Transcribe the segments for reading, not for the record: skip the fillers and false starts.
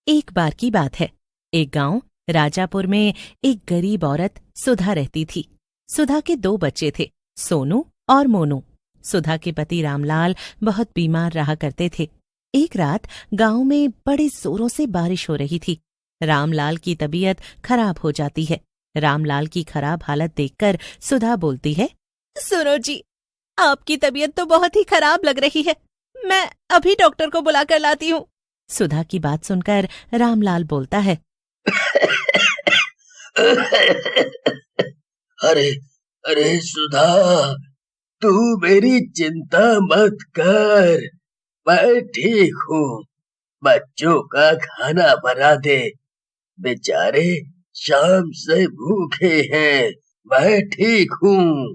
एक बार की बात है। एक गांव राजापुर में एक गरीब औरत सुधा रहती थी। सुधा के 2 बच्चे थे, सोनू और मोनू। सुधा के पति रामलाल बहुत बीमार रहा करते थे। एक रात गांव में बड़े जोरों से बारिश हो रही थी। रामलाल की तबीयत खराब हो जाती है। रामलाल की खराब हालत देखकर सुधा बोलती है, सुनो जी, आपकी तबीयत तो बहुत ही खराब लग रही है। मैं अभी डॉक्टर को बुलाकर लाती हूँ। सुधा की बात सुनकर रामलाल बोलता है, अरे अरे सुधा, तू मेरी चिंता मत कर, मैं ठीक हूँ। बच्चों का खाना बना दे, बेचारे शाम से भूखे हैं। मैं ठीक हूँ।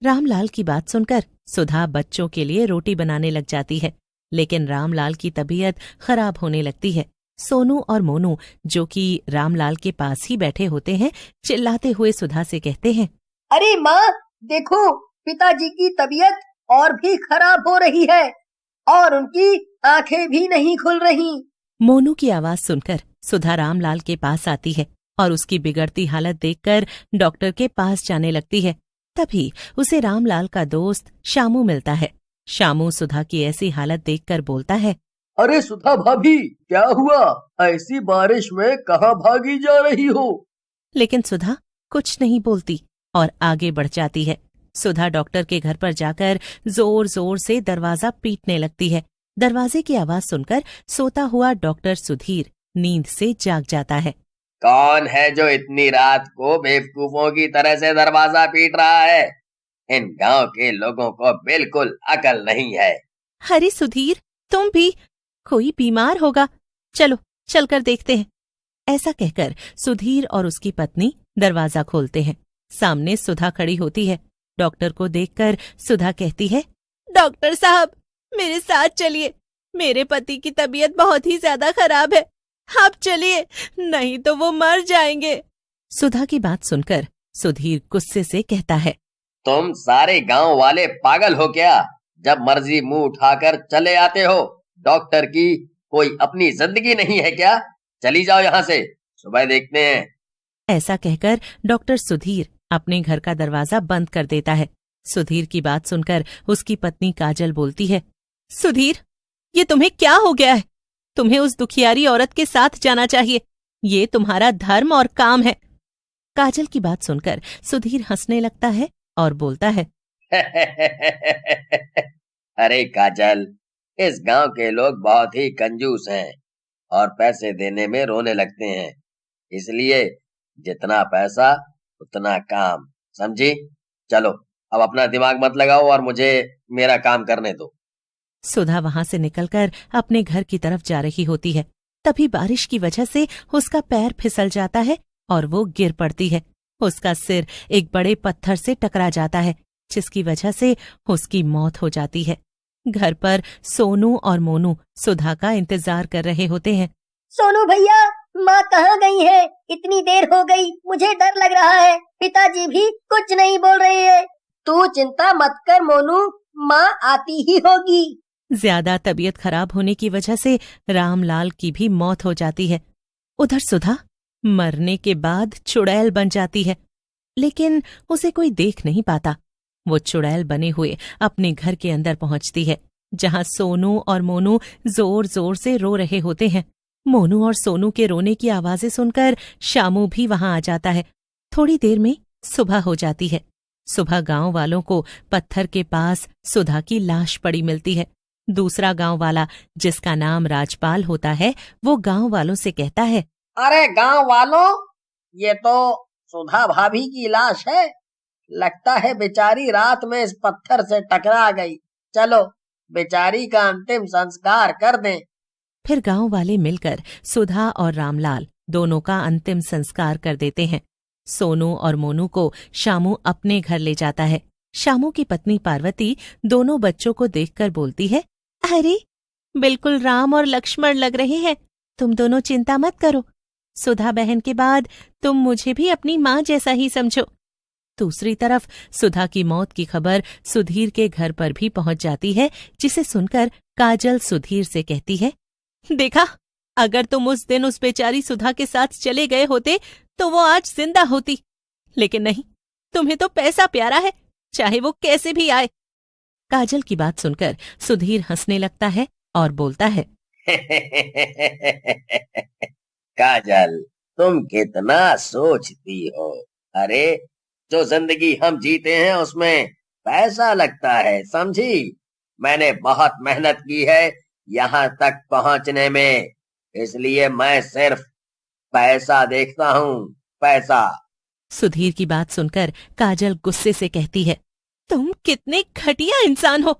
रामलाल की बात सुनकर सुधा बच्चों के लिए रोटी बनाने लग जाती है। लेकिन रामलाल की तबीयत खराब होने लगती है। सोनू और मोनू, जो कि रामलाल के पास ही बैठे होते हैं, चिल्लाते हुए सुधा से कहते हैं, अरे माँ, देखो, पिताजी की तबीयत और भी खराब हो रही है और उनकी आंखें भी नहीं खुल रही। मोनू की आवाज सुनकर सुधा रामलाल के पास आती है और उसकी बिगड़ती हालत देखकर डॉक्टर के पास जाने लगती है। तभी उसे रामलाल का दोस्त शामू मिलता है। शामू सुधा की ऐसी हालत देखकर बोलता है, अरे सुधा भाभी, क्या हुआ? ऐसी बारिश में कहाँ भागी जा रही हो? लेकिन सुधा कुछ नहीं बोलती और आगे बढ़ जाती है। सुधा डॉक्टर के घर पर जाकर जोर जोर से दरवाजा पीटने लगती है। दरवाजे की आवाज सुनकर सोता हुआ डॉक्टर सुधीर नींद से जाग जाता है। कौन है जो इतनी रात को बेवकूफों की तरह से दरवाजा पीट रहा है? इन गांव के लोगों को बिल्कुल अकल नहीं है। अरे सुधीर, तुम भी, कोई बीमार होगा, चलो चलकर देखते हैं। ऐसा कहकर सुधीर और उसकी पत्नी दरवाजा खोलते हैं। सामने सुधा खड़ी होती है। डॉक्टर को देखकर सुधा कहती है, डॉक्टर साहब, मेरे साथ चलिए। मेरे पति की तबीयत बहुत ही ज्यादा खराब है। आप चलिए, नहीं तो वो मर जाएंगे। सुधा की बात सुनकर सुधीर गुस्से से कहता है, तुम सारे गांव वाले पागल हो क्या? जब मर्जी मुंह उठाकर चले आते हो। डॉक्टर की कोई अपनी जिंदगी नहीं है क्या? चली जाओ यहाँ से, सुबह देखते हैं। ऐसा कहकर डॉक्टर सुधीर अपने घर का दरवाजा बंद कर देता है। सुधीर की बात सुनकर उसकी पत्नी काजल बोलती है, सुधीर, ये तुम्हें क्या हो गया है? तुम्हें उस दुखियारी औरत के साथ जाना चाहिए। ये तुम्हारा धर्म और काम है। काजल की बात सुनकर सुधीर हंसने लगता है और बोलता है, अरे काजल, इस गांव के लोग बहुत ही कंजूस हैं और पैसे देने में रोने लगते हैं। इसलिए जितना पैसा उतना काम, समझी? चलो अब अपना दिमाग मत लगाओ और मुझे मेरा काम करने दो। सुधा वहां से निकलकर अपने घर की तरफ जा रही होती है। तभी बारिश की वजह से उसका पैर फिसल जाता है और वो गिर पड़ती है। उसका सिर एक बड़े पत्थर से टकरा जाता है, जिसकी वजह से उसकी मौत हो जाती है। घर पर सोनू और मोनू सुधा का इंतजार कर रहे होते हैं। सोनू भैया, माँ कहाँ गई है? इतनी देर हो गई, मुझे डर लग रहा है। पिताजी भी कुछ नहीं बोल रहे हैं। तू चिंता मत कर मोनू, माँ आती ही होगी। ज्यादा तबीयत खराब होने की वजह से रामलाल की भी मौत हो जाती है। उधर सुधा मरने के बाद चुड़ैल बन जाती है, लेकिन उसे कोई देख नहीं पाता। वो चुड़ैल बने हुए अपने घर के अंदर पहुंचती है, जहां सोनू और मोनू जोर जोर से रो रहे होते हैं। मोनू और सोनू के रोने की आवाजें सुनकर शामू भी वहां आ जाता है। थोड़ी देर में सुबह हो जाती है। सुबह गांव वालों को पत्थर के पास सुधा की लाश पड़ी मिलती है। दूसरा गांव वाला, जिसका नाम राजपाल होता है, वो गांव वालों से कहता है, अरे गांव वालों, ये तो सुधा भाभी की लाश है। लगता है बेचारी रात में इस पत्थर से टकरा गई। चलो बेचारी का अंतिम संस्कार कर दें। फिर गांव वाले मिलकर सुधा और रामलाल दोनों का अंतिम संस्कार कर देते हैं। सोनू और मोनू को शामू अपने घर ले जाता है। शामू की पत्नी पार्वती दोनों बच्चों को देखकर बोलती है, अरे, बिल्कुल राम और लक्ष्मण लग रहे हैं। तुम दोनों चिंता मत करो। सुधा बहन के बाद तुम मुझे भी अपनी माँ जैसा ही समझो। दूसरी तरफ सुधा की मौत की खबर सुधीर के घर पर भी पहुंच जाती है, जिसे सुनकर काजल सुधीर से कहती है, देखा, अगर तुम उस दिन उस बेचारी सुधा के साथ चले गए होते तो वो आज जिंदा होती। लेकिन नहीं, तुम्हें तो पैसा प्यारा है, चाहे वो कैसे भी आए। काजल की बात सुनकर सुधीर हंसने लगता है और बोलता है, काजल, तुम कितना सोचती हो। अरे, जो जिंदगी हम जीते हैं उसमें पैसा लगता है, समझी। मैंने बहुत मेहनत की है यहाँ तक पहुंचने में, इसलिए मैं सिर्फ पैसा देखता हूँ, पैसा। सुधीर की बात सुनकर काजल गुस्से से कहती है, तुम कितने घटिया इंसान हो।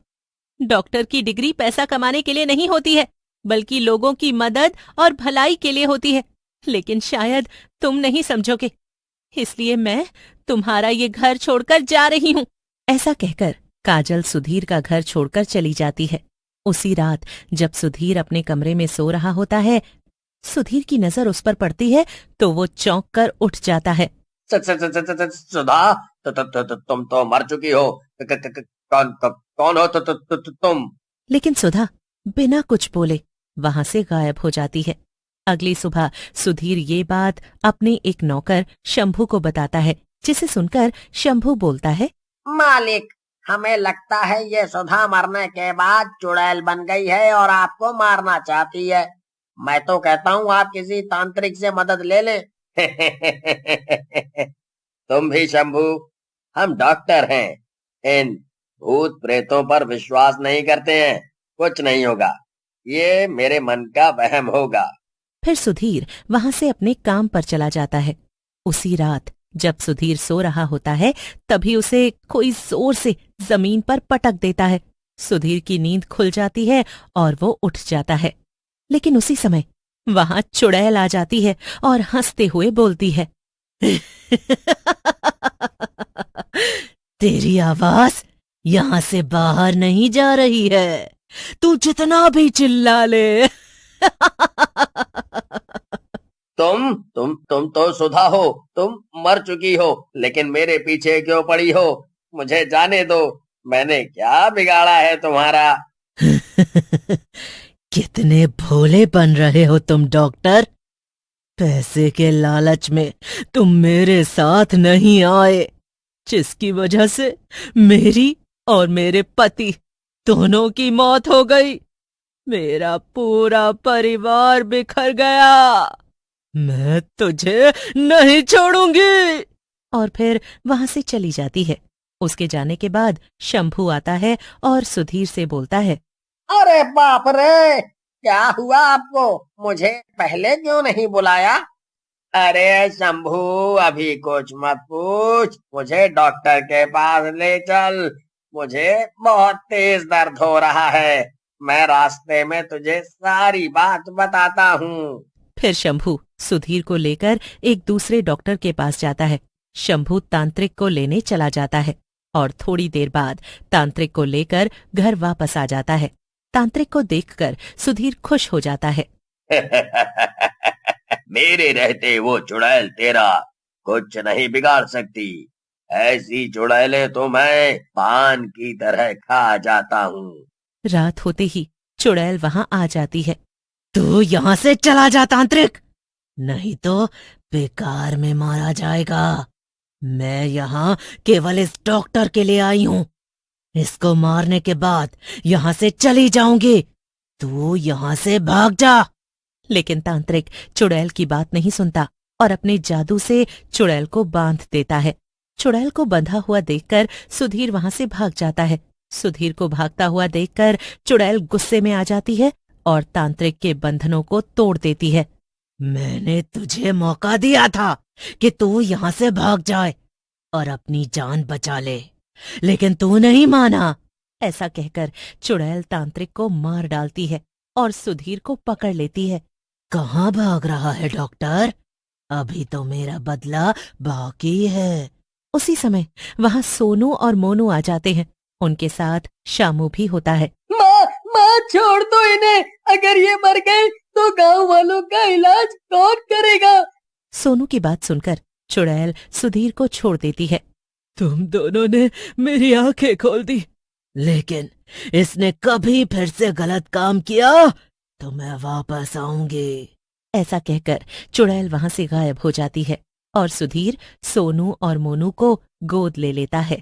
डॉक्टर की डिग्री पैसा कमाने के लिए नहीं होती है, बल्कि लोगों की मदद और भलाई के लिए होती है। लेकिन शायद तुम नहीं समझोगे, इसलिए मैं तुम्हारा ये घर छोड़कर जा रही हूँ। ऐसा कहकर काजल सुधीर का घर छोड़कर चली जाती है। उसी रात जब सुधीर अपने कमरे में सो रहा होता है, सुधीर की नजर उस पर पड़ती है तो वो चौंक कर उठ जाता है। सुधा, तुम तो मर चुकी हो। कौन हो तुम? लेकिन सुधा बिना कुछ बोले वहां से गायब हो जाती है। अगली सुबह सुधीर ये बात अपने एक नौकर शंभू को बताता है, जिसे सुनकर शंभू बोलता है, मालिक, हमें लगता है ये सुधा मरने के बाद चुड़ैल बन गई है और आपको मारना चाहती है। मैं तो कहता हूँ आप किसी तांत्रिक से मदद ले लें। तुम भी शंभू, हम डॉक्टर हैं, इन भूत प्रेतों पर विश्वास नहीं करते हैं। कुछ नहीं होगा, ये मेरे मन का वहम होगा। फिर सुधीर वहां से अपने काम पर चला जाता है। उसी रात जब सुधीर सो रहा होता है, तभी उसे कोई जोर से जमीन पर पटक देता है। सुधीर की नींद खुल जाती है और वो उठ जाता है। लेकिन उसी समय वहां चुड़ैल आ जाती है और हंसते हुए बोलती है, तेरी आवाज यहां से बाहर नहीं जा रही है, तू जितना भी चिल्ला ले। तुम तो सुधा हो, तुम मर चुकी हो, लेकिन मेरे पीछे क्यों पड़ी हो? मुझे जाने दो, मैंने क्या बिगाड़ा है तुम्हारा? कितने भोले बन रहे हो तुम डॉक्टर। पैसे के लालच में तुम मेरे साथ नहीं आए, जिसकी वजह से मेरी और मेरे पति दोनों की मौत हो गई। मेरा पूरा परिवार बिखर गया। मैं तुझे नहीं छोड़ूंगी। और फिर वहां से चली जाती है। उसके जाने के बाद शंभू आता है और सुधीर से बोलता है, अरे बाप रे, क्या हुआ आपको? मुझे पहले क्यों नहीं बुलाया? अरे शंभू, अभी कुछ मत पूछ, मुझे डॉक्टर के पास ले चल। मुझे बहुत तेज दर्द हो रहा है, मैं रास्ते में तुझे सारी बात बताता हूँ। फिर शंभू सुधीर को लेकर एक दूसरे डॉक्टर के पास जाता है। शंभू तांत्रिक को लेने चला जाता है और थोड़ी देर बाद तांत्रिक को लेकर घर वापस आ जाता है। तांत्रिक को देखकर सुधीर खुश हो जाता है। मेरे रहते वो चुड़ैल तेरा कुछ नहीं बिगाड़ सकती। ऐसी चुड़ैलें तो मैं पान की तरह खा जाता हूँ। रात होते ही चुड़ैल वहां आ जाती है। तू यहाँ से चला जा तांत्रिक, नहीं तो बेकार में मारा जाएगा। मैं यहाँ केवल इस डॉक्टर के लिए आई हूँ। इसको मारने के बाद यहाँ से चली जाऊंगी। तू यहाँ से भाग जा। लेकिन तांत्रिक चुड़ैल की बात नहीं सुनता और अपने जादू से चुड़ैल को बांध देता है। चुड़ैल को बंधा हुआ देखकर सुधीर वहां से भाग जाता है। सुधीर को भागता हुआ देखकर चुड़ैल गुस्से में आ जाती है और तांत्रिक के बंधनों को तोड़ देती है। मैंने तुझे मौका दिया था कि तू यहाँ से भाग जाए और अपनी जान बचा ले, लेकिन तू नहीं माना। ऐसा कहकर चुड़ैल तांत्रिक को मार डालती है और सुधीर को पकड़ लेती है। कहाँ भाग रहा है डॉक्टर? अभी तो मेरा बदला बाकी है। उसी समय वहां सोनू और मोनू आ जाते हैं। उनके साथ शामू भी होता है। माँ छोड़ दो इन्हें, अगर ये मर गए तो गांव वालों का इलाज कौन करेगा? सोनू की बात सुनकर चुड़ैल सुधीर को छोड़ देती है। तुम दोनों ने मेरी आंखें खोल दी, लेकिन इसने कभी फिर से गलत काम किया तो मैं वापस आऊंगी। ऐसा कहकर चुड़ैल वहां से गायब हो जाती है और सुधीर सोनू और मोनू को गोद ले लेता है।